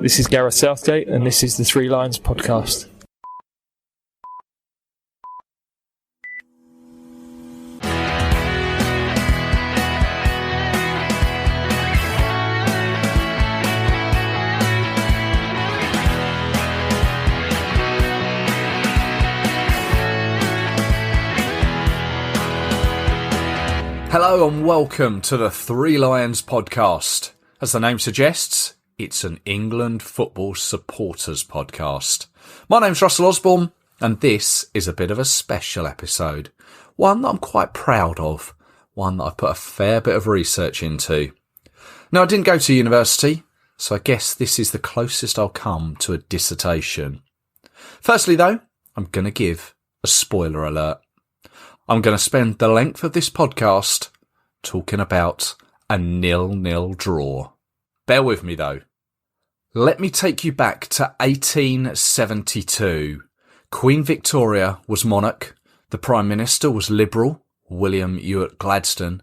This is Gareth Southgate, and this is the Three Lions podcast. Hello and welcome to the Three Lions podcast. As the name suggests, it's an England football supporters podcast. My name's Russell Osborne, and this is a bit of a special episode. One that I'm quite proud of, one that I've put a fair bit of research into. Now, I didn't go to university, so I guess this is the closest I'll come to a dissertation. Firstly though, I'm going to give a spoiler alert. I'm going to spend the length of this podcast talking about a 0-0 draw. Bear with me though. Let me take you back to 1872. Queen Victoria was monarch. The Prime Minister was Liberal, William Ewart Gladstone.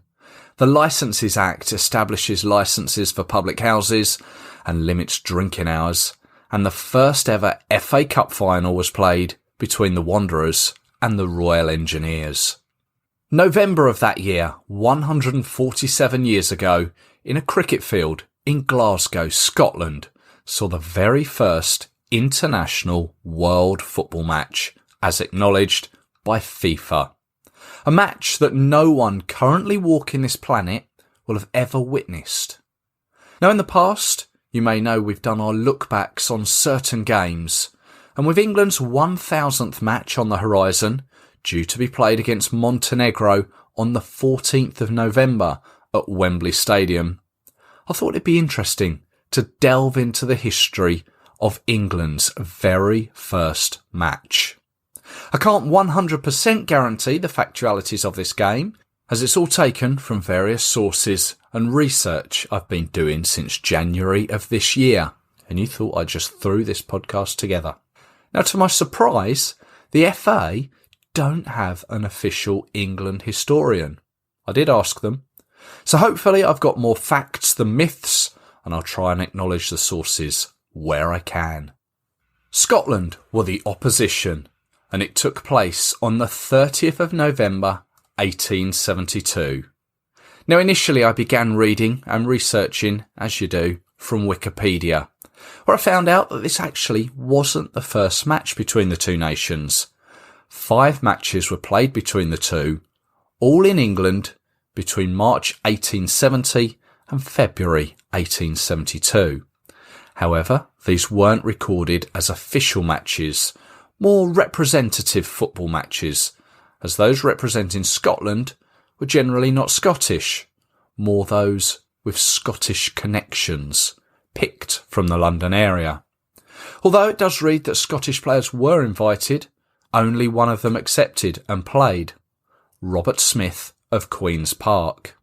The Licences Act establishes licences for public houses and limits drinking hours. And the first ever FA Cup final was played between the Wanderers and the Royal Engineers. November of that year, 147 years ago, in a cricket field in Glasgow, Scotland, saw the very first international world football match, as acknowledged by FIFA. A match that no one currently walking this planet will have ever witnessed. Now, in the past, you may know we've done our look-backs on certain games, and with England's 1000th match on the horizon, due to be played against Montenegro on the 14th of November at Wembley Stadium, I thought it'd be interesting to delve into the history of England's very first match. I can't 100% guarantee the factualities of this game, as it's all taken from various sources and research I've been doing since January of this year, and you thought I just threw this podcast together. Now, to my surprise, the FA don't have an official England historian. I did ask them. So hopefully I've got more facts than myths, and I'll try and acknowledge the sources where I can. Scotland were the opposition, and it took place on the 30th of November 1872. Now, initially I began reading and researching, as you do, from Wikipedia, where I found out that this actually wasn't the first match between the two nations. 5 matches were played between the two, all in England, between March 1870 and February 1872. However, these weren't recorded as official matches, more representative football matches, as those representing Scotland were generally not Scottish, more those with Scottish connections, picked from the London area. Although it does read that Scottish players were invited, only one of them accepted and played, Robert Smith of Queen's Park.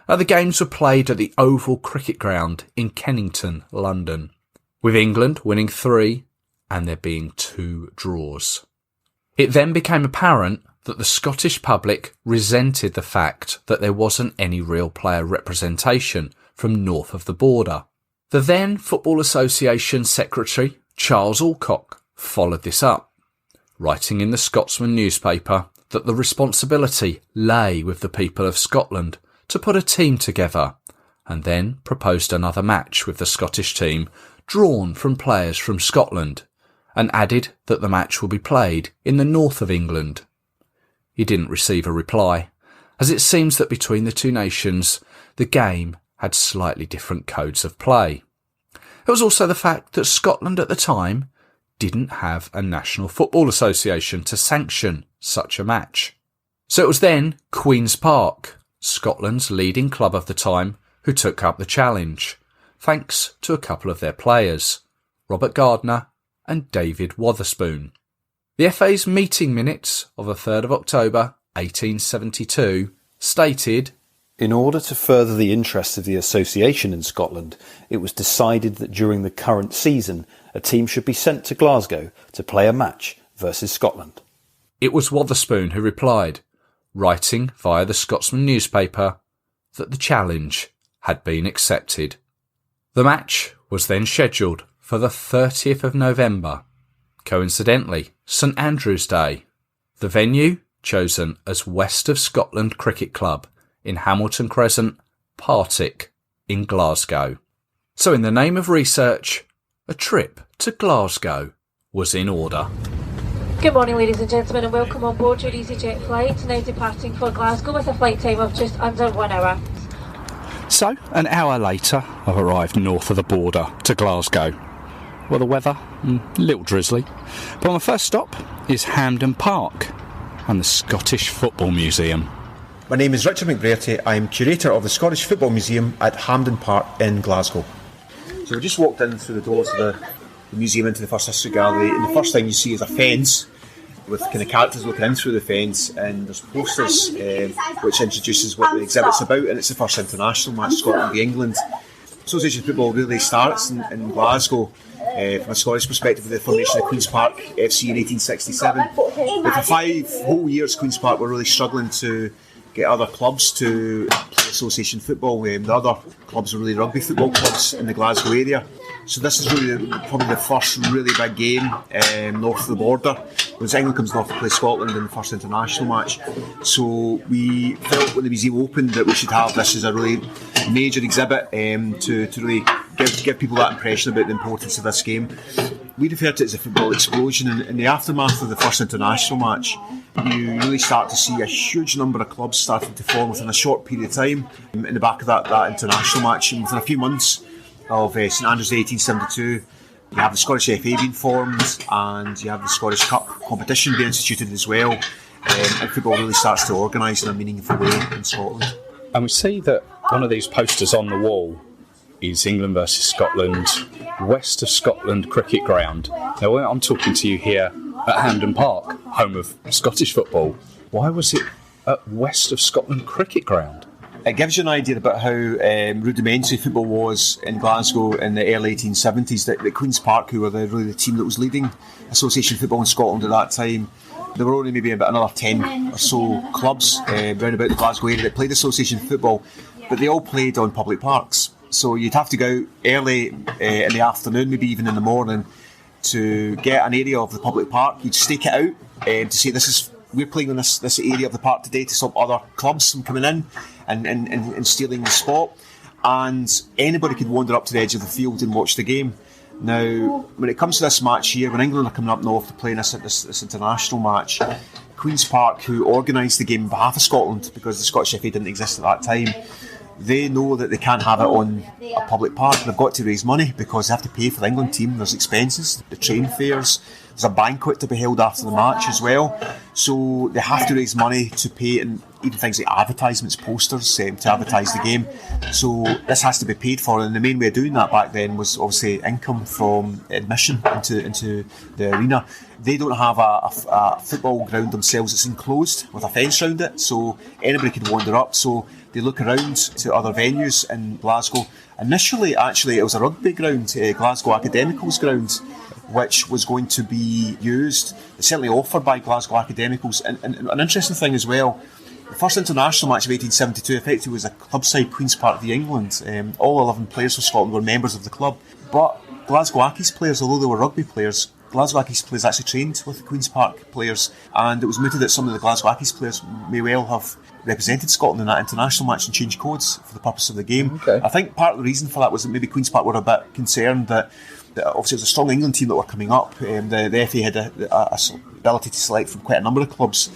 The games were played at the Oval Cricket Ground in Kennington, London, with England winning 3 and there being 2 draws. It then became apparent that the Scottish public resented the fact that there wasn't any real player representation from north of the border. The then Football Association Secretary, Charles Alcock, followed this up, writing in the Scotsman newspaper that the responsibility lay with the people of Scotland to put a team together, and then proposed another match with the Scottish team drawn from players from Scotland, and added that the match will be played in the north of England. He didn't receive a reply, as it seems that between the two nations the game had slightly different codes of play. There was also the fact that Scotland at the time didn't have a National Football Association to sanction such a match. So it was then Queen's Park, Scotland's leading club of the time, who took up the challenge, thanks to a couple of their players, Robert Gardner and David Wotherspoon. The FA's meeting minutes of the 3rd of October 1872 stated, "In order to further the interests of the association in Scotland, it was decided that during the current season a team should be sent to Glasgow to play a match versus Scotland." It was Wotherspoon who replied, writing via the Scotsman newspaper that the challenge had been accepted. The match was then scheduled for the 30th of November, coincidentally St Andrew's Day. The venue chosen as West of Scotland Cricket Club in Hamilton Crescent, Partick in Glasgow. So in the name of research, a trip to Glasgow was in order. Good morning, ladies and gentlemen, and welcome on board your EasyJet flight, now departing for Glasgow with a flight time of just under 1 hour. So, an hour later, I've arrived north of the border to Glasgow. Well, the weather, a little drizzly. But my first stop is Hampden Park and the Scottish Football Museum. My name is Richard McBrearty. I am curator of the Scottish Football Museum at Hampden Park in Glasgow. So we just walked in through the doors of the museum into the first history gallery, and the first thing you see is a fence with kind of characters looking in through the fence, and there's posters which introduces what the exhibit's about, and it's the first international match, Scotland v England. Association football really starts in Glasgow from a Scottish perspective with the formation of Queen's Park FC in 1867. But for 5 whole years, Queen's Park were really struggling to get other clubs to play association football. The other clubs were really rugby football clubs in the Glasgow area. So this is really probably the first really big game north of the border. When England comes north to play Scotland in the first international match. So we felt when the museum opened that we should have this as a really major exhibit to really give people that impression about the importance of this game. We refer to it as a football explosion, and in the aftermath of the first international match, you really start to see a huge number of clubs starting to form within a short period of time in the back of that international match. And within a few months of St Andrews Day 1872, you have the Scottish FA being formed, and you have the Scottish Cup competition being instituted as well, and football really starts to organise in a meaningful way in Scotland. And we see that one of these posters on the wall is England versus Scotland, West of Scotland Cricket Ground. Now, I'm talking to you here at Hampden Park, home of Scottish football. Why was it at West of Scotland Cricket Ground? It gives you an idea about how rudimentary football was in Glasgow in the early 1870s. That Queen's Park, who were really the team that was leading association football in Scotland at that time, there were only maybe about another 10 or so clubs round about the Glasgow area that played association football, but they all played on public parks. So you'd have to go out early in the afternoon, maybe even in the morning, to get an area of the public park. You'd stake it out to say we're playing on this area of the park today to stop other clubs from coming in and stealing the spot. And anybody could wander up to the edge of the field and watch the game. Now, when it comes to this match here, when England are coming up north to play in this international match, Queen's Park, who organised the game on behalf of Scotland, because the Scottish FA didn't exist at that time, they know that they can't have it on a public park. They've got to raise money because they have to pay for the England team. There's expenses, the train fares, there's a banquet to be held after the match as well. So they have to raise money to pay, and even things like advertisements, posters to advertise the game. So this has to be paid for, and the main way of doing that back then was obviously income from admission into the arena. They don't have a football ground themselves. It's enclosed with a fence around it, so anybody could wander up. So they look around to other venues in Glasgow. Initially, actually, it was a rugby ground, Glasgow Academicals ground, which was going to be used, certainly offered by Glasgow Academicals. And an interesting thing as well, the first international match of 1872 effectively was a club-side Queen's Park v England. All 11 players for Scotland were members of the club. But Glasgow Accies players, although they were rugby players, Glasgow Accies players actually trained with the Queen's Park players, and it was mooted that some of the Glasgow Accies players may well have represented Scotland in that international match and changed codes for the purpose of the game. Okay. I think part of the reason for that was that maybe Queen's Park were a bit concerned that obviously it was a strong England team that were coming up. The FA had a ability to select from quite a number of clubs,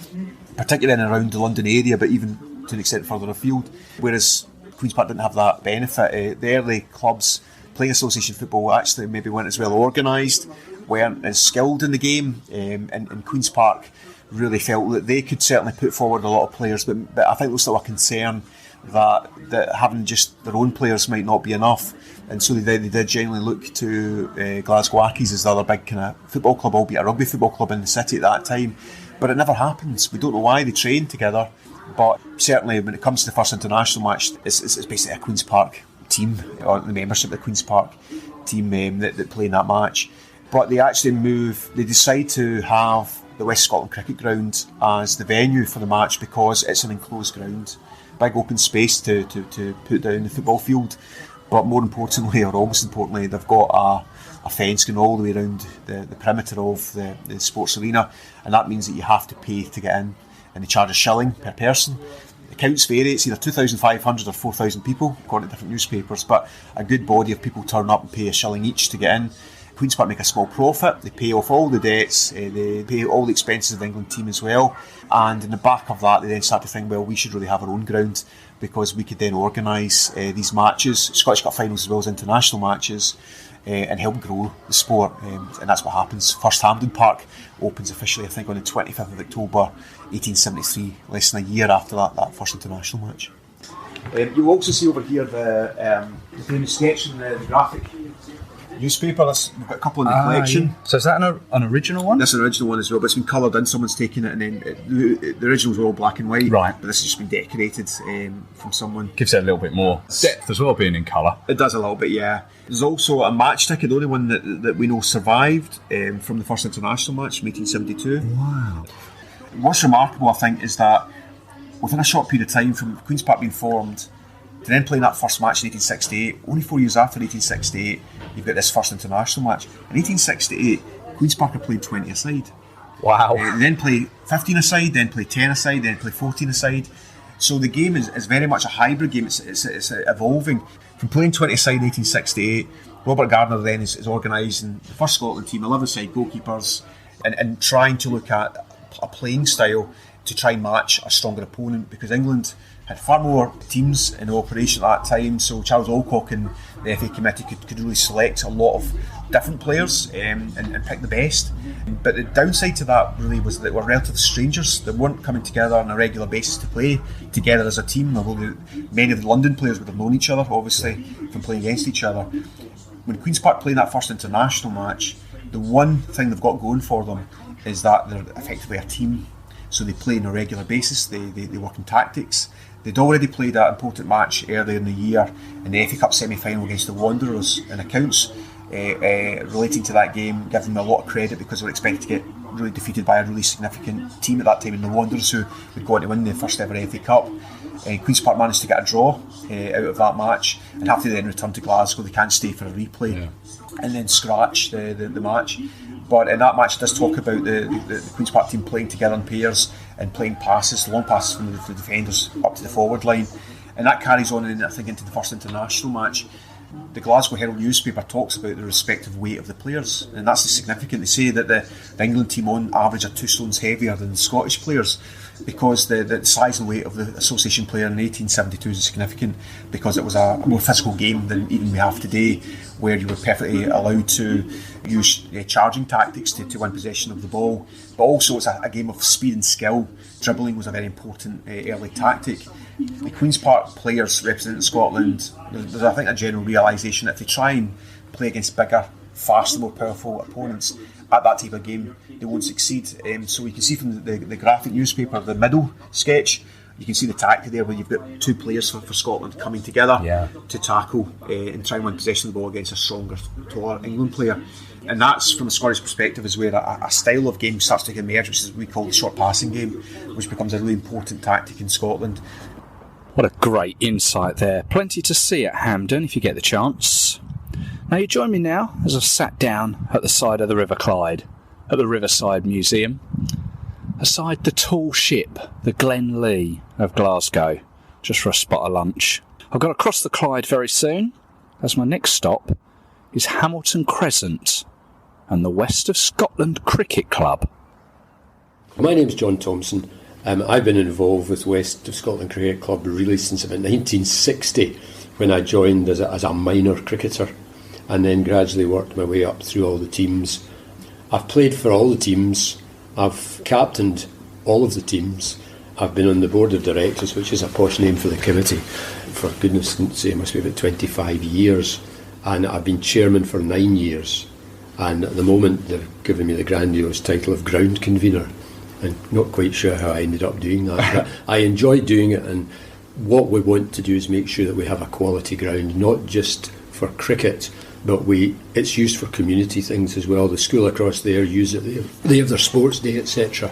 particularly in and around the London area, but even to an extent further afield, whereas Queen's Park didn't have that benefit. The early clubs playing association football actually maybe weren't as well organised, weren't as skilled in the game, and Queen's Park really felt that they could certainly put forward a lot of players, but I think there was still a concern that having just their own players might not be enough, and so they did generally look to Glasgow Accies as the other big kind of football club, albeit a rugby football club in the city at that time. But it never happens. We don't know why they trained together, but certainly when it comes to the first international match, it's basically a Queen's Park team, or the membership of the Queen's Park team that play in that match. But they decide to have the West Scotland Cricket Ground as the venue for the match because it's an enclosed ground, big open space to put down the football field. But more importantly, or almost importantly, they've got a fence going all the way around the perimeter of the sports arena, and that means that you have to pay to get in, and they charge £1 per person. The counts vary, it's either 2,500 or 4,000 people, according to different newspapers, but a good body of people turn up and pay £1 each to get in. Queen's Park make a small profit, they pay off all the debts, they pay all the expenses of the England team as well, and in the back of that they then start to think, well, we should really have our own ground, because we could then organise these matches, Scottish Cup finals as well as international matches, and help grow the sport, and that's what happens. First Hampden Park opens officially, I think, on the 25th of October 1873, less than a year after that first international match. You'll also see over here the famous sketch in the graphic newspaper. We've got a couple in the collection. Yeah. So is that an original one? This is an original one as well, but it's been coloured in. Someone's taken it, and then the originals were all black and white. Right. But this has just been decorated from someone. Gives it a little bit more depth as well, being in colour. It does a little bit, yeah. There's also a match ticket, the only one that we know survived from the first international match from 1872. Wow. What's remarkable, I think, is that within a short period of time from Queen's Park being formed to then playing that first match in 1868, only 4 years after 1868, you've got this first international match. In 1868, Queen's Park had played 20 aside. Wow. Then play 15 aside, then play 10 aside, then play 14 aside. So the game is very much a hybrid game. It's evolving. From playing 20 aside in 1868, Robert Gardner then is organising the first Scotland team, 11-side goalkeepers, and trying to look at a playing style to try and match a stronger opponent, because England had far more teams in operation at that time, so Charles Alcock and the FA committee could really select a lot of different players and pick the best. But the downside to that really was that they were relative strangers. They weren't coming together on a regular basis to play together as a team, although many of the London players would have known each other, obviously, from playing against each other. When Queen's Park played that first international match, the one thing they've got going for them is that they're effectively a team. So they play on a regular basis, they work in tactics. They'd already played that important match earlier in the year in the FA Cup semi-final against the Wanderers, and accounts relating to that game give them a lot of credit, because they were expected to get really defeated by a really significant team at that time in the Wanderers, who would go on to win the first ever FA Cup. Queen's Park managed to get a draw out of that match and have to then return to Glasgow. They can't stay for a replay and then scratch the match. But in that match, it does talk about the Queen's Park team playing together in pairs and playing passes, long passes from the defenders up to the forward line. And that carries on, I think, into the first international match. The Glasgow Herald newspaper talks about the respective weight of the players, and that's significant. They say that the England team on average are 2 stones heavier than the Scottish players, because the size and weight of the association player in 1872 is significant, because it was a more physical game than even we have today, where you were perfectly allowed to use charging tactics to win possession of the ball, but also it's a game of speed and skill. Dribbling was a very important early tactic. The Queen's Park players representing Scotland, there's I think a general realisation that if they try and play against bigger, faster, more powerful opponents at that type of game, they won't succeed. So you can see from the graphic newspaper, the middle sketch, you can see the tactic there, where you've got 2 players for Scotland coming together to tackle and try and win possession of the ball against a stronger, taller England player. And that's, from a Scottish perspective, is where a style of game starts to emerge, which is what we call the short passing game, which becomes a really important tactic in Scotland. What a great insight there. Plenty to see at Hampden if you get the chance. Now you join me now as I've sat down at the side of the River Clyde at the Riverside Museum, aside the tall ship, the Glen Lee of Glasgow, just for a spot of lunch. I've got to cross the Clyde very soon, as my next stop is Hamilton Crescent and the West of Scotland Cricket Club. My name's John Thompson. I've been involved with West of Scotland Cricket Club really since about 1960, when I joined as a minor cricketer, and then gradually worked my way up through all the teams. I've played for all the teams, I've captained all of the teams, I've been on the board of directors, which is a posh name for the committee, for goodness sake, it must be about 25 years, and I've been chairman for 9 years, and at the moment they've given me the grandiose title of ground convener. I'm not quite sure how I ended up doing that, but I enjoy doing it, and what we want to do is make sure that we have a quality ground, not just for cricket, but it's used for community things as well. The school across there use it, they have their sports day, etc.,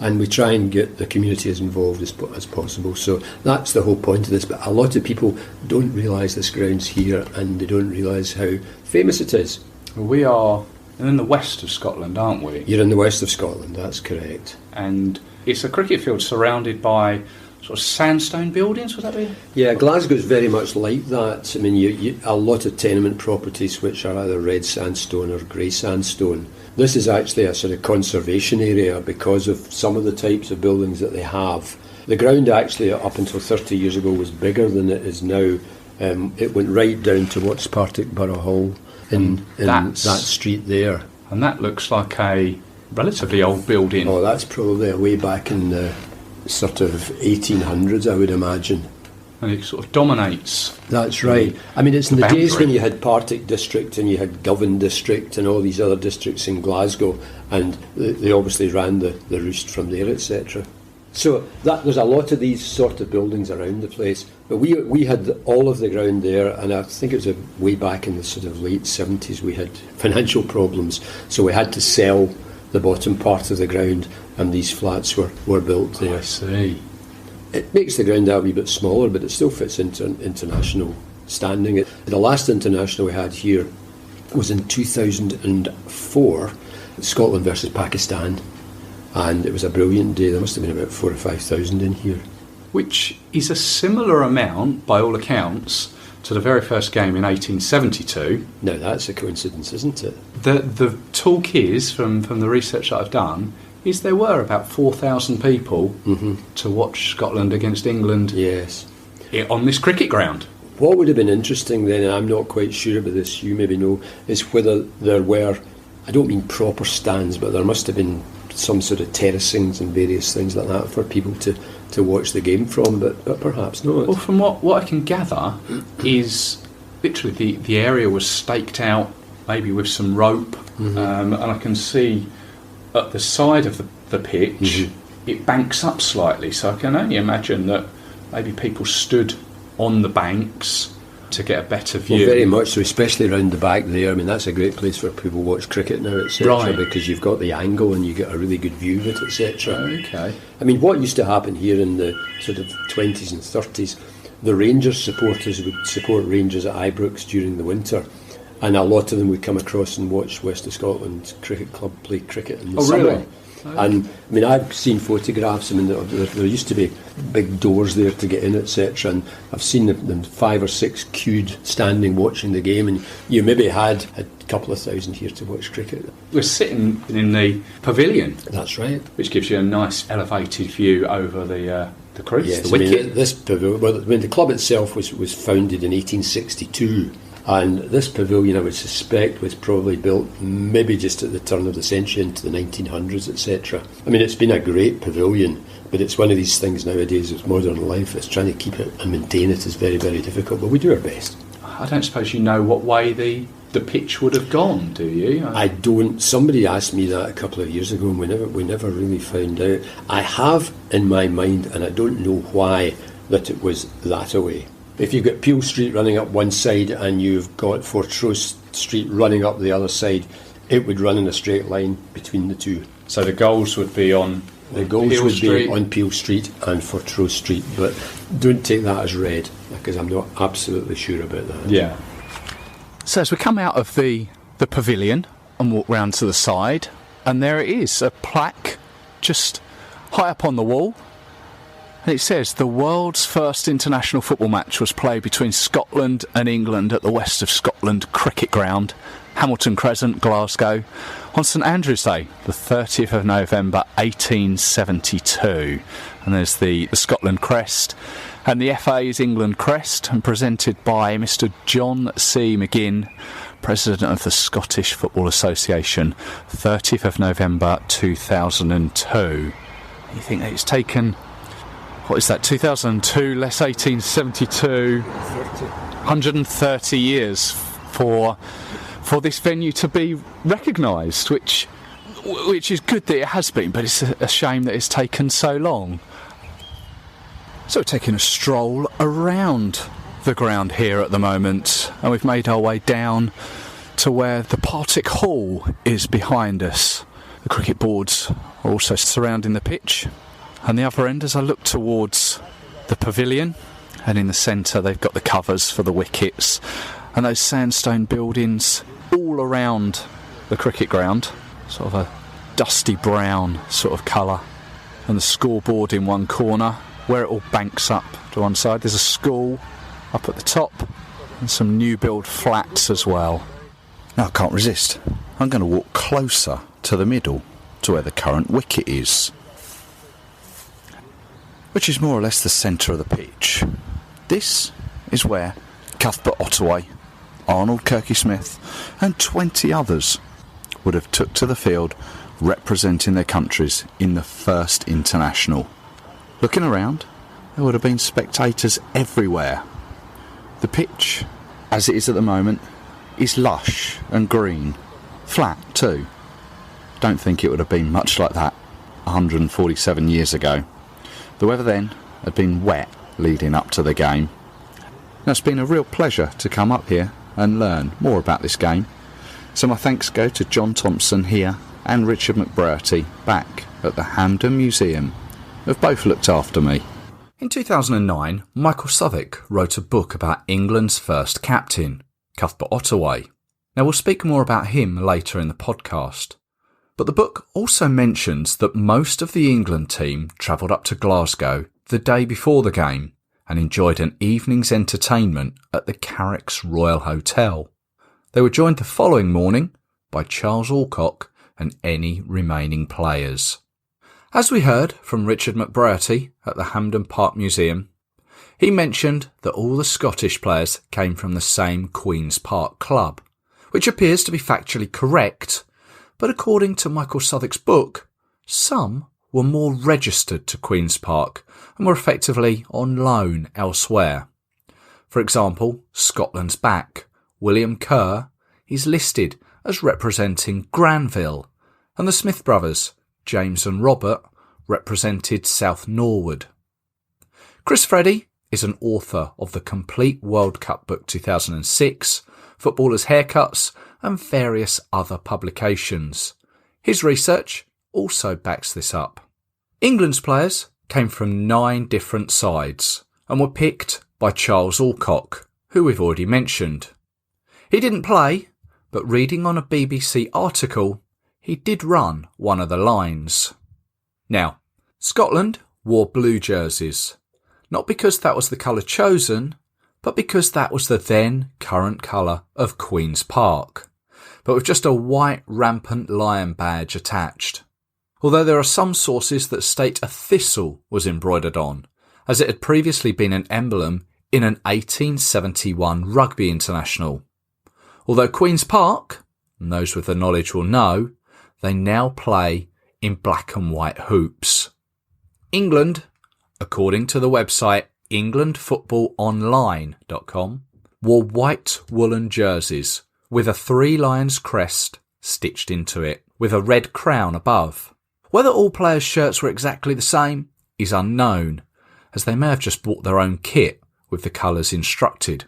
and we try and get the community as involved as possible. So that's the whole point of this. But a lot of people don't realise this ground's here, and they don't realise how famous it is. Well, we are in the west of Scotland, aren't we? You're in the west of Scotland, that's correct. And it's a cricket field surrounded by sort of sandstone buildings, would that be? Yeah, Glasgow's very much like that. I mean, a lot of tenement properties which are either red sandstone or grey sandstone. This is actually a sort of conservation area because of some of the types of buildings that they have. The ground actually, up until 30 years ago, was bigger than it is now. It went right down towards Partick Borough Hall in that street there. And that looks like a relatively old building. Oh, that's probably way back in the sort of 1800s, I would imagine. And it sort of dominates. That's right. I mean, it's in the days when you had Partick District and you had Govan District and all these other districts in Glasgow, and they obviously ran the roost from there, etc. So there's a lot of these sort of buildings around the place. But we had all of the ground there, and I think it was way back in the sort of late 70s we had financial problems, so we had to sell the bottom part of the ground, and these flats were built there. I see. It makes the ground a wee bit smaller, but it still fits into international standing. The last international we had here was in 2004, Scotland versus Pakistan, and it was a brilliant day. There must have been about 4,000 or 5,000 in here. Which is a similar amount, by all accounts, to the very first game in 1872. Now that's a coincidence, isn't it? The talk is, from the research that I've done, is there were about 4,000 people to watch Scotland against England. Yes. On this cricket ground. What would have been interesting then, and I'm not quite sure about this, you maybe know, is whether there were, I don't mean proper stands, but there must have been some sort of terracings and various things like that for people to watch the game from, but perhaps not. Well, from what I can gather is literally the area was staked out, maybe with some rope, and I can see at the side of the pitch it banks up slightly, so I can only imagine that maybe people stood on the banks to get a better view. Well, very much so, especially around the back there. I mean, that's a great place where people watch cricket now, etc. Right. Because you've got the angle and you get a really good view of it, etc. Okay. I mean, what used to happen here in the sort of 20s and 30s, the Rangers supporters would support Rangers at Ibrox during the winter, and a lot of them would come across and watch West of Scotland Cricket Club play cricket in the summer. Really? And I mean, I've seen photographs. I mean, there used to be big doors there to get in, etc. And I've seen them 5 or 6 queued, standing, watching the game. And you maybe had a couple of thousand here to watch cricket. We're sitting in the pavilion. That's right. Which gives you a nice elevated view over the crease, yes, the wicket. I mean, this pavilion. Well, I mean, the club itself was founded in 1862. And this pavilion, I would suspect, was probably built maybe just at the turn of the century into the 1900s, etc. I mean, it's been a great pavilion, but it's one of these things nowadays with modern life. It's trying to keep it and maintain it is very, very difficult, but we do our best. I don't suppose you know what way the pitch would have gone, do you? I don't. Somebody asked me that a couple of years ago, and we never really found out. I have in my mind, and I don't know why, that it was that away. If you've got Peel Street running up one side and you've got Fortrose Street running up the other side, it would run in a straight line between the two. So the goals would be on Peel Street. Be on Peel Street and Fortrose Street, but don't take that as read, because I'm not absolutely sure about that. Yeah. So as we come out of the pavilion and walk round to the side, and there it is, a plaque just high up on the wall. And it says, the world's first international football match was played between Scotland and England at the West of Scotland Cricket Ground, Hamilton Crescent, Glasgow, on St Andrew's Day, the 30th of November 1872. And there's the Scotland crest, and the FA's England crest, and presented by Mr John C. McGinn, President of the Scottish Football Association, 30th of November 2002. You think that it's taken... What is that, 2002 less 1872, 130 years for this venue to be recognised, which is good that it has been, but it's a shame that it's taken so long. So we're taking a stroll around the ground here at the moment, and we've made our way down to where the Partick Hall is behind us. The cricket boards are also surrounding the pitch. And the other end, as I look towards the pavilion, and in the centre they've got the covers for the wickets and those sandstone buildings all around the cricket ground, sort of a dusty brown sort of colour. And the scoreboard in one corner, where it all banks up to one side. There's a school up at the top and some new build flats as well. Now I can't resist. I'm going to walk closer to the middle, to where the current wicket is, which is more or less the centre of the pitch. This is where Cuthbert Ottaway, Arnold Kirky-Smith and 20 others would have took to the field representing their countries in the first international. Looking around, there would have been spectators everywhere. The pitch, as it is at the moment, is lush and green, flat too. Don't think it would have been much like that 147 years ago. The weather then had been wet leading up to the game. Now, it's been a real pleasure to come up here and learn more about this game. So my thanks go to John Thompson here and Richard McBrearty back at the Hampden Museum, who have both looked after me. In 2009, Michael Southwick wrote a book about England's first captain, Cuthbert Ottaway. Now, we'll speak more about him later in the podcast. But the book also mentions that most of the England team travelled up to Glasgow the day before the game and enjoyed an evening's entertainment at the Carrick's Royal Hotel. They were joined the following morning by Charles Alcock and any remaining players. As we heard from Richard McBrearty at the Hampden Park Museum, he mentioned that all the Scottish players came from the same Queen's Park club, which appears to be factually correct, but according to Michael Southwick's book, some were more registered to Queen's Park and were effectively on loan elsewhere. For example, Scotland's back, William Kerr, is listed as representing Granville, and the Smith brothers, James and Robert, represented South Norwood. Chris Freddy is an author of the Complete World Cup Book 2006, Footballers' Haircuts, and various other publications. His research also backs this up. England's players came from 9 different sides and were picked by Charles Alcock, who we've already mentioned. He didn't play, but reading on a BBC article, he did run one of the lines. Now, Scotland wore blue jerseys, not because that was the colour chosen, but because that was the then current colour of Queen's Park, but with just a white rampant lion badge attached. Although there are some sources that state a thistle was embroidered on, as it had previously been an emblem in an 1871 rugby international. Although Queen's Park, and those with the knowledge will know, they now play in black and white hoops. England, according to the website englandfootballonline.com, wore white woolen jerseys with a 3 lions crest stitched into it, with a red crown above. Whether all players' shirts were exactly the same is unknown, as they may have just bought their own kit with the colours instructed.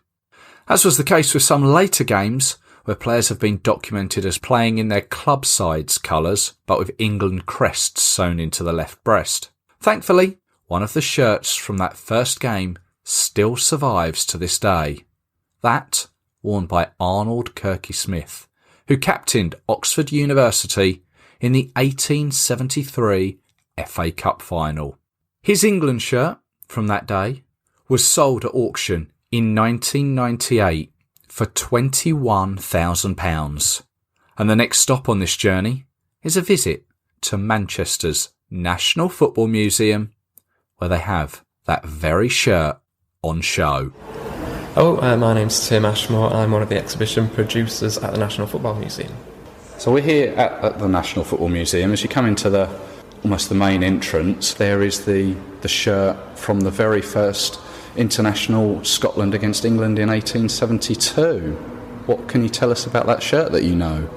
As was the case with some later games, where players have been documented as playing in their club side's colours, but with England crests sewn into the left breast. Thankfully, one of the shirts from that first game still survives to this day. That worn by Arnold Kirky-Smith, who captained Oxford University in the 1873 FA Cup final. His England shirt from that day was sold at auction in 1998 for £21,000. And the next stop on this journey is a visit to Manchester's National Football Museum, where they have that very shirt on show. My name's Tim Ashmore. I'm one of the exhibition producers at the National Football Museum. So we're here at the National Football Museum. As you come into almost the main entrance, there is the shirt from the very first international, Scotland against England in 1872. What can you tell us about that shirt that you know?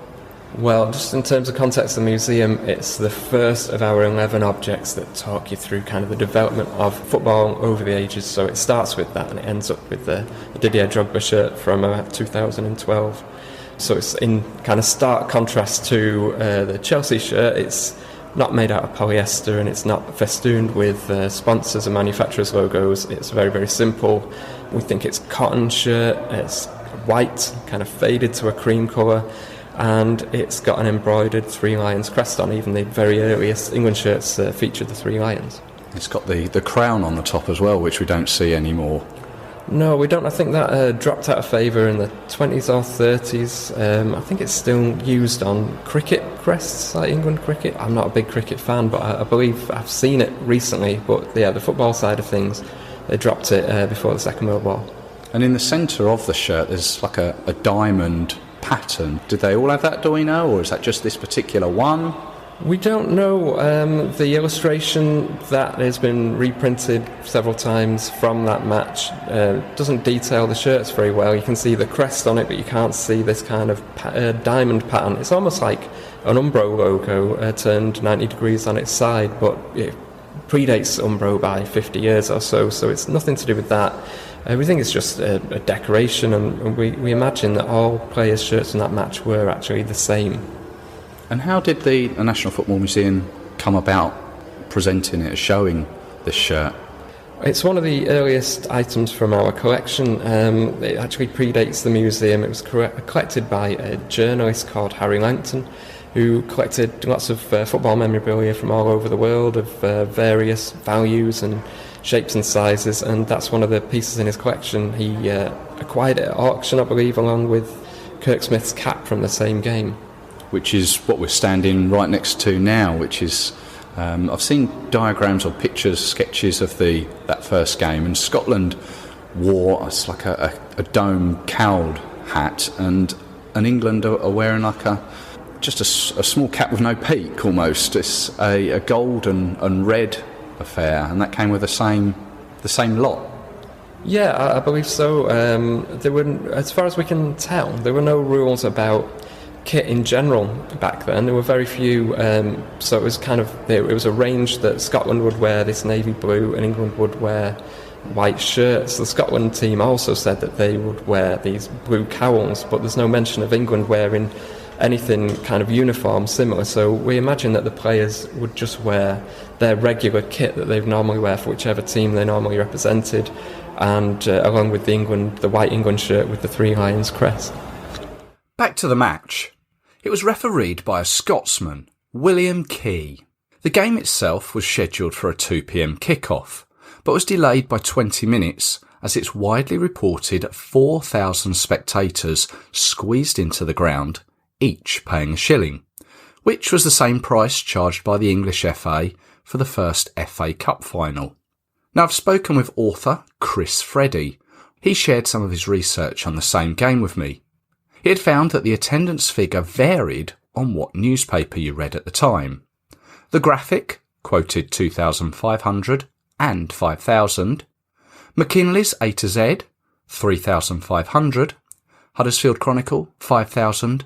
Well, just in terms of context of the museum, it's the first of our 11 objects that talk you through kind of the development of football over the ages. So it starts with that and it ends up with the Didier Drogba shirt from 2012. So it's in kind of stark contrast to the Chelsea shirt. It's not made out of polyester and it's not festooned with sponsors and manufacturers' logos. It's very, very simple. We think it's cotton shirt. It's white, kind of faded to a cream colour, and it's got an embroidered three lions crest on. Even the very earliest England shirts featured the three lions. It's got the crown on the top as well, which we don't see anymore. No, we don't. I think that dropped out of favour in the 20s or 30s. I think it's still used on cricket crests, like England cricket. I'm not a big cricket fan, but I believe I've seen it recently. But yeah, the football side of things, they dropped it before the Second World War. And in the centre of the shirt, there's like a diamond pattern. Did they all have that, do we know, or is that just this particular one? We don't know. The illustration that has been reprinted several times from that match doesn't detail the shirts very well. You can see the crest on it, but you can't see this kind of diamond pattern. It's almost like an Umbro logo turned 90 degrees on its side, but it predates Umbro by 50 years or so, so it's nothing to do with that. We think it's just a decoration, and we imagine that all players' shirts in that match were actually the same. And how did the National Football Museum come about presenting it, showing this shirt? It's one of the earliest items from our collection. It actually predates the museum. It was collected by a journalist called Harry Langton, who collected lots of football memorabilia from all over the world of various values and shapes and sizes, and that's one of the pieces in his collection. He acquired it at auction, I believe, along with Kirk Smith's cap from the same game. Which is what we're standing right next to now, which is, I've seen diagrams or pictures, sketches of that first game, and Scotland wore it's like a dome cowled hat, and England are wearing like just a small cap with no peak almost. It's a gold and red affair, and that came with the same lot. Yeah, I believe so. There were, as far as we can tell, there were no rules about kit in general back then. There were very few, so it was it was arranged that Scotland would wear this navy blue and England would wear white shirts. The Scotland team also said that they would wear these blue cowls, but there's no mention of England wearing anything kind of uniform similar, so we imagine that the players would just wear their regular kit that they'd normally wear for whichever team they normally represented, and along with the white England shirt with the three lions crest. Back to the match. It was refereed by a Scotsman, William Key. The game itself was scheduled for a 2 p.m. kick-off, but was delayed by 20 minutes as it's widely reported 4,000 spectators squeezed into the ground, each paying a shilling, which was the same price charged by the English FA for the first FA Cup final. Now, I've spoken with author Chris Freddy. He shared some of his research on the same game with me. He had found that the attendance figure varied on what newspaper you read at the time. The Graphic quoted 2,500 and 5,000. McKinley's A to Z, 3,500. Huddersfield Chronicle, 5,000.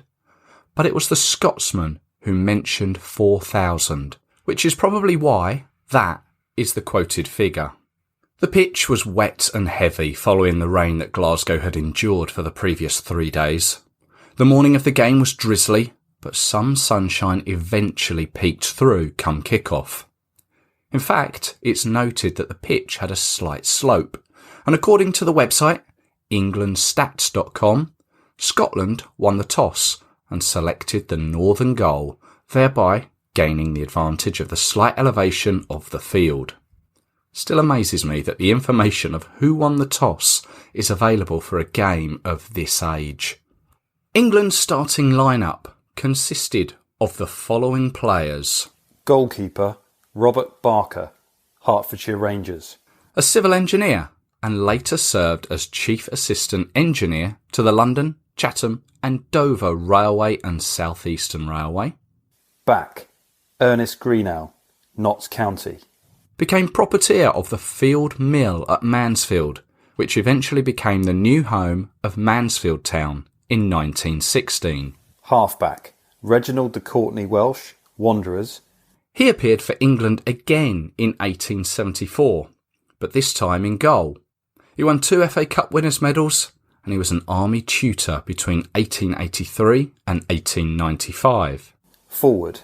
But it was the Scotsman who mentioned 4,000, which is probably why that is the quoted figure. The pitch was wet and heavy following the rain that Glasgow had endured for the previous 3 days. The morning of the game was drizzly, but some sunshine eventually peeked through come kick-off. In fact, it's noted that the pitch had a slight slope, and according to the website englandstats.com, Scotland won the toss and selected the northern goal, thereby gaining the advantage of the slight elevation of the field. Still amazes me that the information of who won the toss is available for a game of this age. England's starting lineup consisted of the following players. Goalkeeper, Robert Barker, Hertfordshire Rangers. A civil engineer, and later served as Chief Assistant Engineer to the London, Chatham and Dover Railway and South Eastern Railway. Back, Ernest Greenow, Notts County. Became proprietor of the Field Mill at Mansfield, which eventually became the new home of Mansfield Town in 1916. Halfback, Reginald de Courtenay Welsh, Wanderers. He appeared for England again in 1874, but this time in goal. He won 2 FA Cup winners' medals and he was an army tutor between 1883 and 1895. Forward,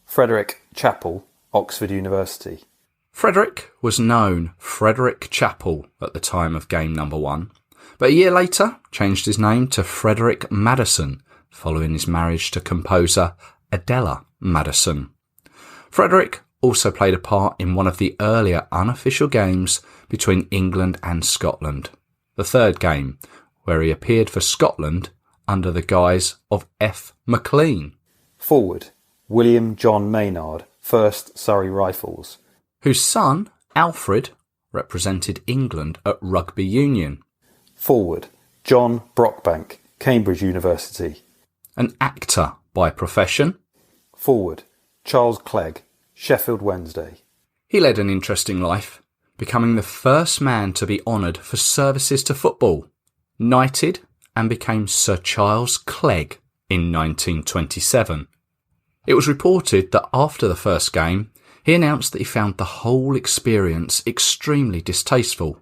Frederick Chappell, Oxford University. Frederick was known Frederick Chappell at the time of game number 1, but a year later changed his name to Frederick Madison following his marriage to composer Adela Madison. Frederick also played a part in one of the earlier unofficial games between England and Scotland, the third game, where he appeared for Scotland under the guise of F. Maclean. Forward, William John Maynard, 1st Surrey Rifles. Whose son, Alfred, represented England at rugby union. Forward, John Brockbank, Cambridge University. An actor by profession. Forward, Charles Clegg, Sheffield Wednesday. He led an interesting life, becoming the first man to be honoured for services to football, knighted, and became Sir Charles Clegg in 1927. It was reported that after the first game, he announced that he found the whole experience extremely distasteful,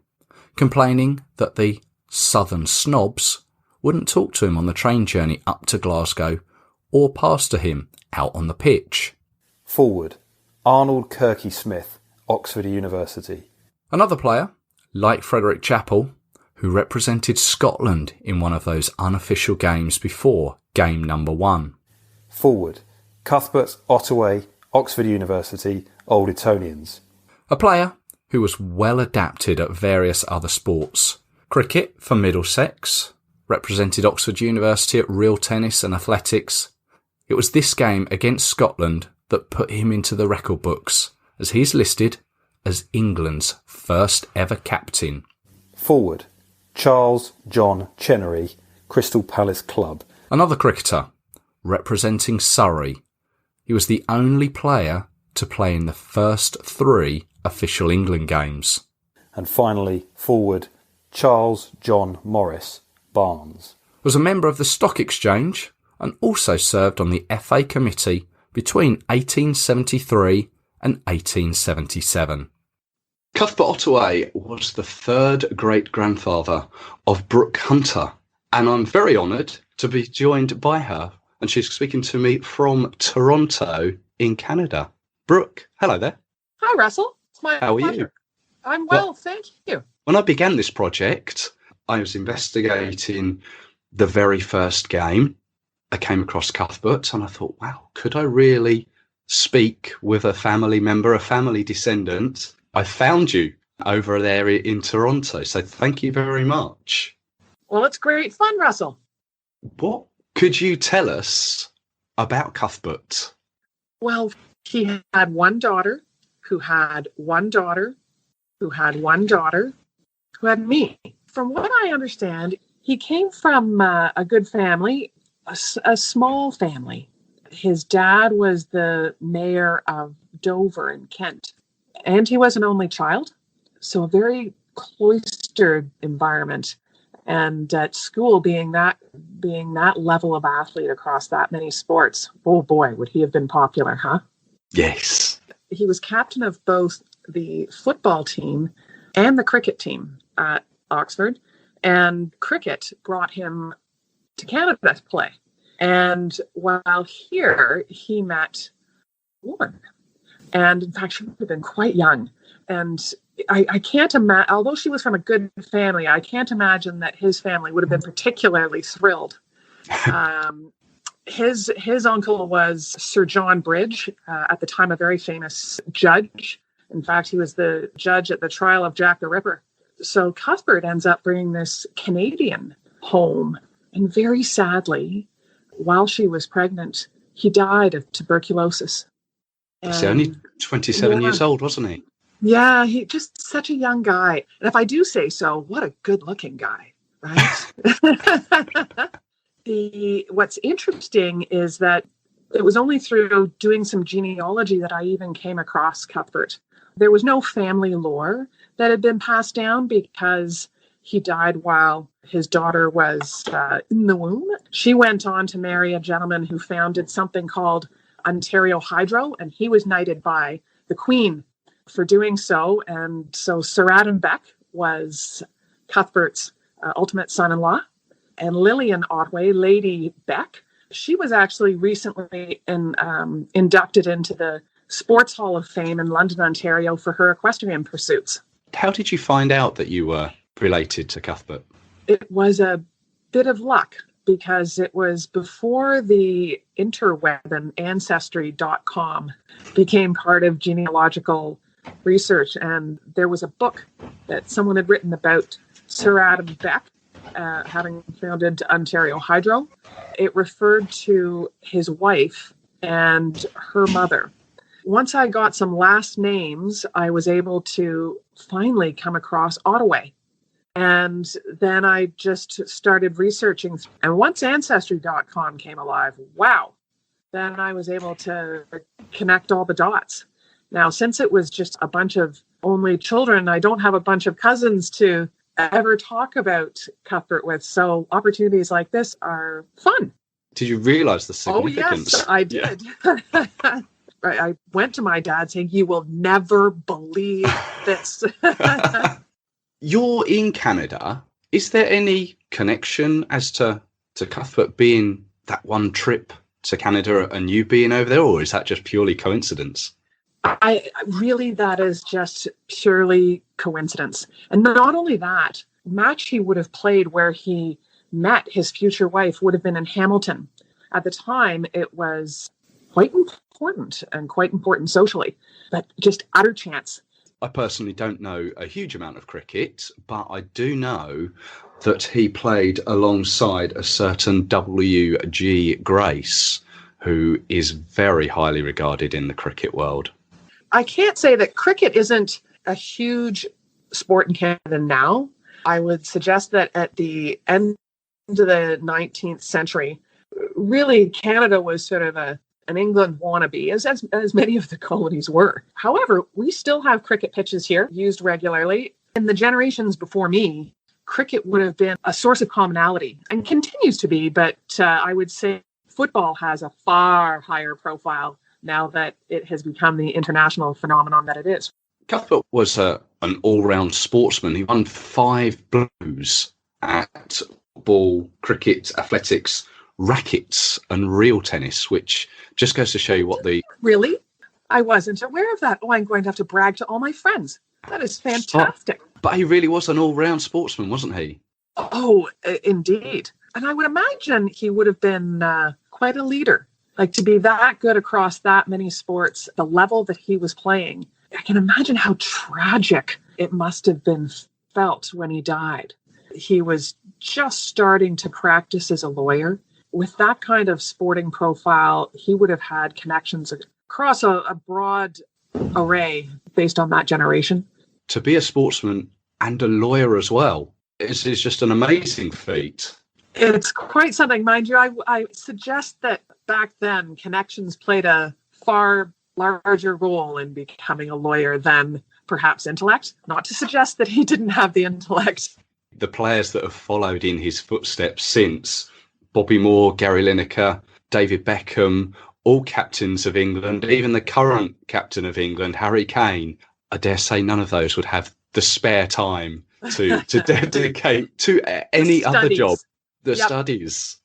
complaining that the southern snobs wouldn't talk to him on the train journey up to Glasgow or pass to him out on the pitch. Forward, Arnold Kirky Smith, Oxford University. Another player, like Frederick Chappell, who represented Scotland in one of those unofficial games before game number 1. Forward, Cuthberts Ottaway, Oxford University, Old Etonians. A player who was well adapted at various other sports. Cricket for Middlesex, represented Oxford University at real tennis and athletics. It was this game against Scotland that put him into the record books, as he's listed as England's first ever captain. Forward, Charles John Chenery, Crystal Palace Club. Another cricketer, representing Surrey. He was the only player to play in the first 3 official England games. And finally, forward, Charles John Morris, Barnes. Was a member of the Stock Exchange and also served on the FA committee between 1873 and 1877. Cuthbert Ottaway was the 3rd great-grandfather of Brooke Hunter, and I'm very honoured to be joined by her, and she's speaking to me from Toronto in Canada. Brooke, hello there. Hi, Russell. It's my How are pleasure. you? I'm well, thank you. When I began this project, I was investigating the very first game. I came across Cuthbert and I thought, wow, could I really speak with a family member, a family descendant? I found you over there in Toronto, so thank you very much. Well, it's great fun, Russell. What could you tell us about Cuthbert? Well, he had one daughter, who had one daughter, who had one daughter, who had me. From what I understand, he came from a good family, a small family. His dad was the mayor of Dover in Kent, and he was an only child, so a very cloistered environment. And at school, being that level of athlete across that many sports, oh boy, would he have been popular, huh? Yes. He was captain of both the football team and the cricket team at Oxford, and cricket brought him to Canada to play. And while here, he met a woman. And in fact, she would have been quite young. And I can't imagine, although she was from a good family, I can't imagine that his family would have been particularly thrilled. His uncle was Sir John Bridge, at the time a very famous judge. In fact, he was the judge at the trial of Jack the Ripper. So Cuthbert ends up bringing this Canadian home. And very sadly, while she was pregnant, he died of tuberculosis. He's only 27 years old, wasn't he? Yeah, he just such a young guy. And if I do say so, what a good-looking guy, right? What's interesting is that it was only through doing some genealogy that I even came across Cuthbert. There was no family lore that had been passed down because he died while his daughter was in the womb. She went on to marry a gentleman who founded something called Ontario Hydro, and he was knighted by the Queen for doing so. And so Sir Adam Beck was Cuthbert's ultimate son-in-law. And Lillian Otway, Lady Beck, she was actually recently inducted into the Sports Hall of Fame in London, Ontario for her equestrian pursuits. How did you find out that you were related to Cuthbert? It was a bit of luck because it was before the interweb and Ancestry.com became part of genealogical research. And there was a book that someone had written about Sir Adam Beck, having founded Ontario Hydro. It referred to his wife and her mother. Once I got some last names, I was able to finally come across Ottawa. And then I just started researching. And once Ancestry.com came alive, wow, then I was able to connect all the dots. Now, since it was just a bunch of only children, I don't have a bunch of cousins to ever talk about Cuthbert with. So opportunities like this are fun. Did you realise the significance? Oh, yes, I did. Yeah. I went to my dad saying, "You will never believe this." You're in Canada. Is there any connection as to Cuthbert being that one trip to Canada and you being over there, or is that just purely coincidence? That is just purely coincidence. And not only that, match he would have played where he met his future wife would have been in Hamilton. At the time, it was quite important and quite important socially, but just utter chance. I personally don't know a huge amount of cricket, but I do know that he played alongside a certain W.G. Grace, who is very highly regarded in the cricket world. I can't say that cricket isn't a huge sport in Canada now. I would suggest that at the end of the 19th century, really Canada was sort of an England wannabe, as many of the colonies were. However, we still have cricket pitches here, used regularly. In the generations before me, cricket would have been a source of commonality and continues to be, but I would say football has a far higher profile now that it has become the international phenomenon that it is. Cuthbert was an all-round sportsman. He won 5 blues at football, cricket, athletics, rackets and real tennis, which just goes to show you what the... Really? I wasn't aware of that. Oh, I'm going to have to brag to all my friends. That is fantastic. But he really was an all-round sportsman, wasn't he? Oh, indeed. And I would imagine he would have been quite a leader. Like, to be that good across that many sports, the level that he was playing, I can imagine how tragic it must have been felt when he died. He was just starting to practice as a lawyer. With that kind of sporting profile, he would have had connections across a broad array based on that generation. To be a sportsman and a lawyer as well is just an amazing feat. It's quite something, mind you. I suggest that back then, connections played a far larger role in becoming a lawyer than perhaps intellect. Not to suggest that he didn't have the intellect. The players that have followed in his footsteps since, Bobby Moore, Gary Lineker, David Beckham, all captains of England, even the current captain of England, Harry Kane, I dare say none of those would have the spare time to dedicate to any other job. The studies.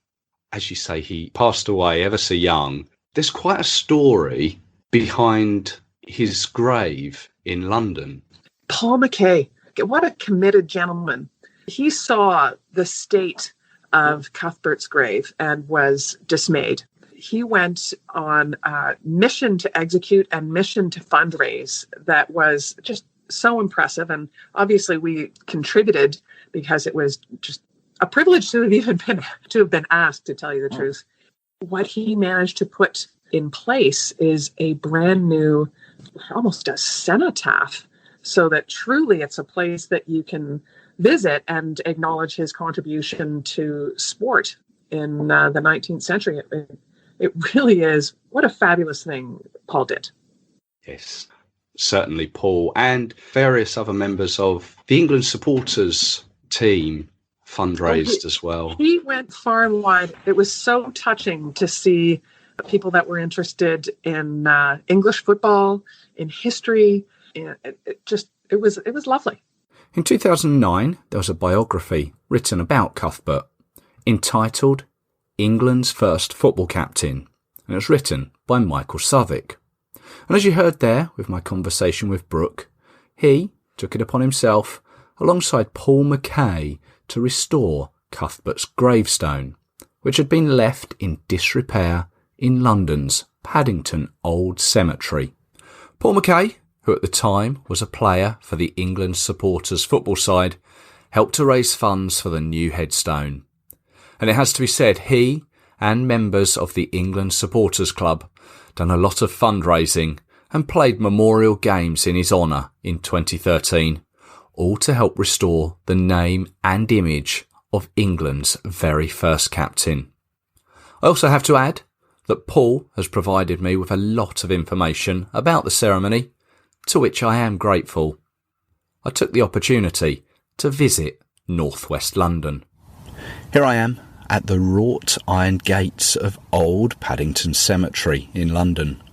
As you say, he passed away ever so young. There's quite a story behind his grave in London. Paul McKay, what a committed gentleman. He saw the state of Cuthberts Grave and was dismayed. He went on a mission to execute and mission to fundraise that was just so impressive. And obviously we contributed because it was just a privilege to have been asked, to tell you the truth. What he managed to put in place is a brand new, almost a cenotaph, so that truly it's a place that you can visit and acknowledge his contribution to sport in the 19th century. It really is. What a fabulous thing Paul did. Yes, certainly Paul and various other members of the England supporters team fundraised as well. He went far and wide. It was so touching to see people that were interested in English football, in history. It was lovely. In 2009, there was a biography written about Cuthbert. entitled England's First Football Captain, and it was written by Michael Southwick. And as you heard there with my conversation with Brooke, he took it upon himself, alongside Paul Mackay, to restore Cuthberts gravestone, which had been left in disrepair in London's Paddington Old Cemetery. Paul Mackay, who at the time was a player for the England supporters football side, helped to raise funds for the new headstone. And it has to be said, he and members of the England Supporters Club done a lot of fundraising and played memorial games in his honour in 2013, all to help restore the name and image of England's very first captain. I also have to add that Paul has provided me with a lot of information about the ceremony, to which I am grateful. I took the opportunity to visit northwest London. Here I am at the wrought iron gates of Old Paddington Cemetery in London.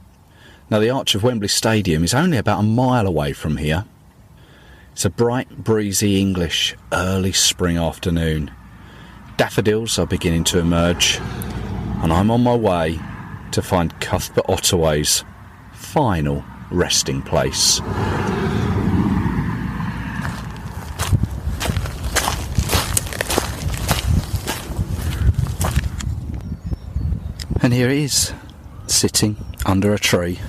Now, the arch of Wembley Stadium is only about a mile away from here. It's a bright, breezy English early spring afternoon. Daffodils are beginning to emerge, and I'm on my way to find Cuthbert Ottaway's final resting place. And here it is, sitting under a tree,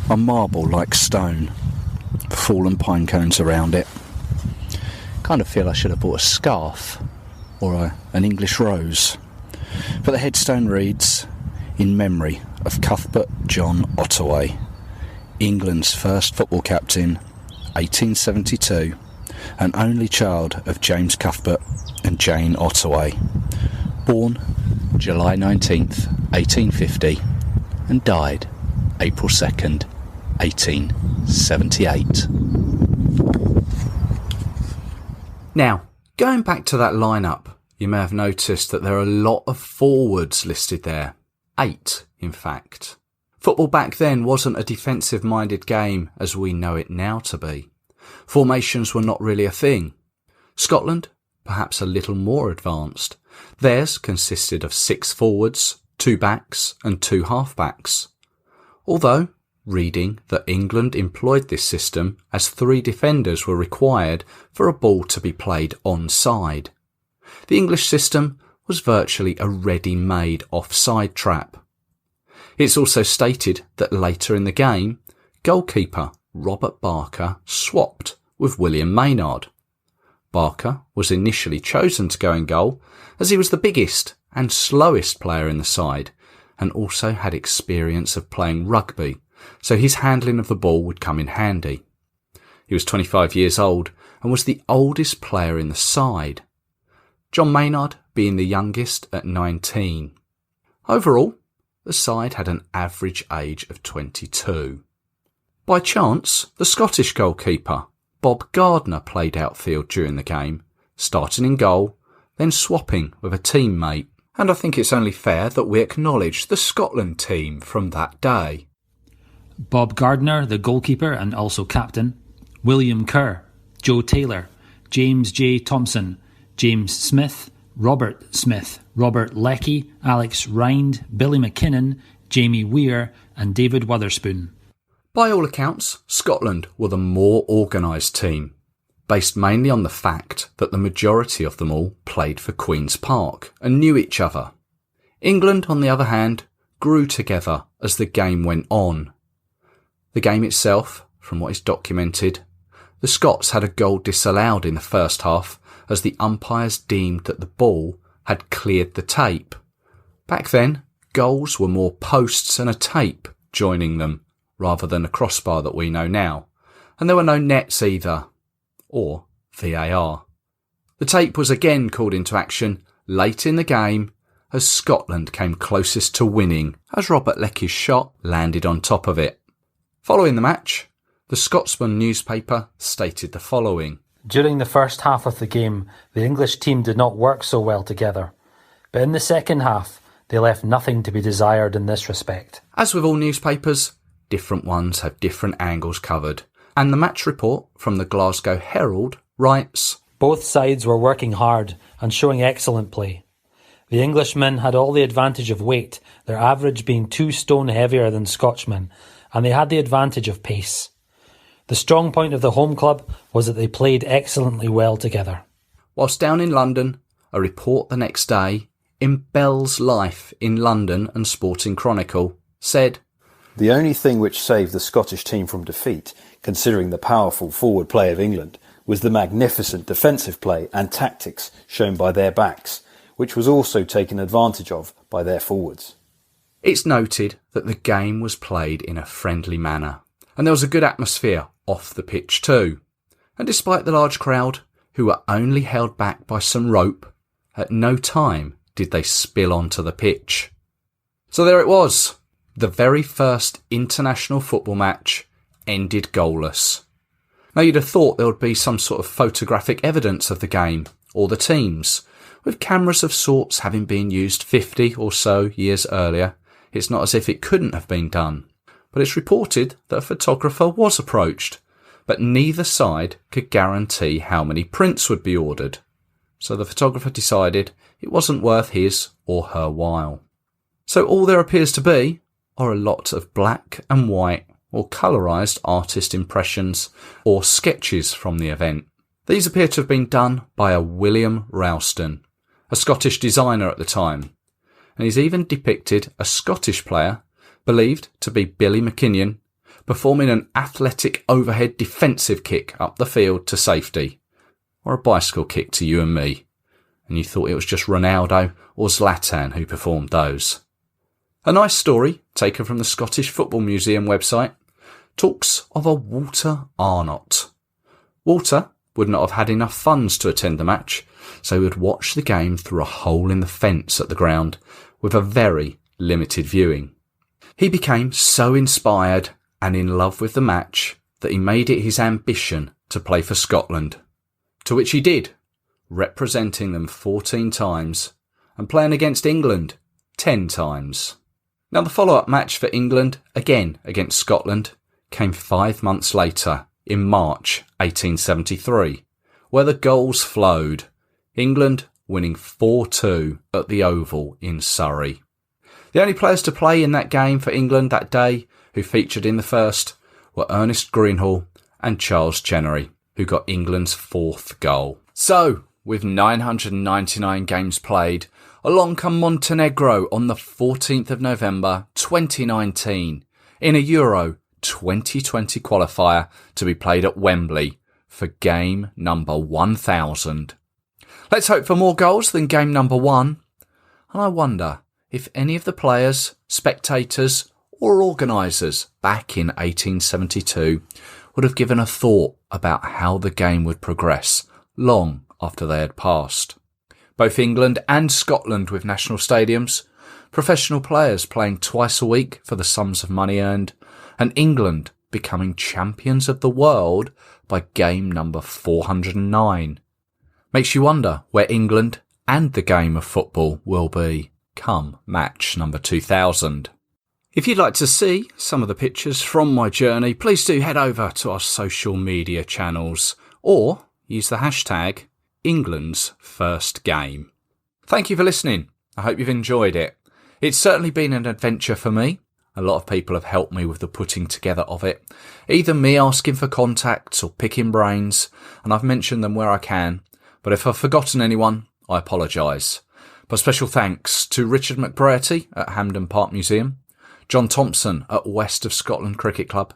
a marble-like stone, fallen pine cones around it. Kind of feel I should have bought a scarf or an English rose. But the headstone reads, in memory of Cuthbert John Ottaway, England's first football captain, 1872, and only child of James Cuthbert and Jane Ottaway, born July 19th, 1850, and died April 2nd, 1878. Now, going back to that lineup, you may have noticed that there are a lot of forwards listed there. 8, in fact. Football back then wasn't a defensive-minded game as we know it now to be. Formations were not really a thing. Scotland, perhaps a little more advanced. Theirs consisted of 6 forwards, 2 backs and 2 half-backs. Although, reading that England employed this system as 3 defenders were required for a ball to be played onside. The English system was virtually a ready-made offside trap. It's also stated that later in the game, goalkeeper Robert Barker swapped with William Maynard. Barker was initially chosen to go in goal as he was the biggest and slowest player in the side and also had experience of playing rugby, so his handling of the ball would come in handy. He was 25 years old and was the oldest player in the side, John Maynard being the youngest at 19. Overall, the side had an average age of 22. By chance, the Scottish goalkeeper, Bob Gardner, played outfield during the game, starting in goal, then swapping with a teammate. And I think it's only fair that we acknowledge the Scotland team from that day. Bob Gardner, the goalkeeper and also captain, William Kerr, Joe Taylor, James J. Thompson, James Smith, Robert Leckie, Alex Rind, Billy McKinnon, Jamie Weir and David Witherspoon. By all accounts, Scotland were the more organised team, based mainly on the fact that the majority of them all played for Queen's Park and knew each other. England, on the other hand, grew together as the game went on. The game itself, from what is documented, the Scots had a goal disallowed in the first half as the umpires deemed that the ball had cleared the tape. Back then, goals were more posts and a tape joining them, rather than a crossbar that we know now, and there were no nets either, or VAR. The tape was again called into action late in the game as Scotland came closest to winning as Robert Leckie's shot landed on top of it. Following the match, the Scotsman newspaper stated the following. During the first half of the game, the English team did not work so well together, but in the second half, they left nothing to be desired in this respect. As with all newspapers, different ones have different angles covered, and the match report from the Glasgow Herald writes, Both sides were working hard and showing excellent play. The Englishmen had all the advantage of weight, their average being 2 stone heavier than Scotchmen, and they had the advantage of pace. The strong point of the home club was that they played excellently well together. Whilst down in London, a report the next day in Bell's Life in London and Sporting Chronicle said, "The only thing which saved the Scottish team from defeat, considering the powerful forward play of England, was the magnificent defensive play and tactics shown by their backs, which was also taken advantage of by their forwards." It's noted that the game was played in a friendly manner, and there was a good atmosphere off the pitch too. And despite the large crowd, who were only held back by some rope, at no time did they spill onto the pitch. So there it was. The very first international football match ended goalless. Now you'd have thought there would be some sort of photographic evidence of the game, or the teams, with cameras of sorts having been used 50 or so years earlier. It's not as if it couldn't have been done. But it's reported that a photographer was approached, but neither side could guarantee how many prints would be ordered. So the photographer decided it wasn't worth his or her while. So all there appears to be are a lot of black and white or colourised artist impressions or sketches from the event. These appear to have been done by a William Ralston, a Scottish designer at the time, and he's even depicted a Scottish player, believed to be Billy McKinnon, performing an athletic overhead defensive kick up the field to safety, or a bicycle kick to you and me, and you thought it was just Ronaldo or Zlatan who performed those. A nice story, taken from the Scottish Football Museum website, talks of a Walter Arnott. Walter would not have had enough funds to attend the match, so he would watch the game through a hole in the fence at the ground with a very limited viewing. He became so inspired and in love with the match that he made it his ambition to play for Scotland, to which he did, representing them 14 times and playing against England 10 times. Now the follow-up match for England, again against Scotland, came 5 months later in March 1873, where the goals flowed, England winning 4-2 at the Oval in Surrey. The only players to play in that game for England that day who featured in the first were Ernest Greenhall and Charles Chenery, who got England's 4th goal. So, with 999 games played, along come Montenegro on the 14th of November 2019 in a Euro 2020 qualifier to be played at Wembley for game number 1000. Let's hope for more goals than game number 1. And I wonder if any of the players, spectators or organisers back in 1872 would have given a thought about how the game would progress long after they had passed. Both England and Scotland with national stadiums, professional players playing twice a week for the sums of money earned, and England becoming champions of the world by game number 409. Makes you wonder where England and the game of football will be come match number 2000. If you'd like to see some of the pictures from my journey, please do head over to our social media channels or use the hashtag England's First Game. Thank you for listening. I hope you've enjoyed it. It's certainly been an adventure for me. A lot of people have helped me with the putting together of it, either me asking for contacts or picking brains, and I've mentioned them where I can, but if I've forgotten anyone, I apologise. But special thanks to Richard McBrearty at Hampden Park Museum, John Thompson at West of Scotland Cricket Club,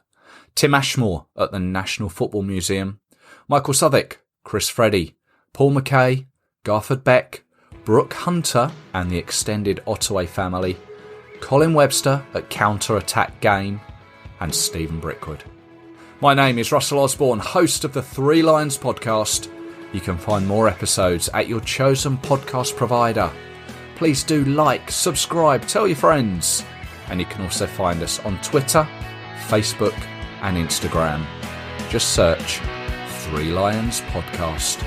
Tim Ashmore at the National Football Museum, Michael Southwick, Chris Freddy, Paul McKay, Garford Beck, Brooke Hunter and the extended Ottaway family, Colin Webster at Counter Attack Game, and Stephen Brickwood. My name is Russell Osborne, host of the Three Lions podcast. You can find more episodes at your chosen podcast provider. Please do like, subscribe, tell your friends. And you can also find us on Twitter, Facebook and Instagram. Just search Three Lions Podcast.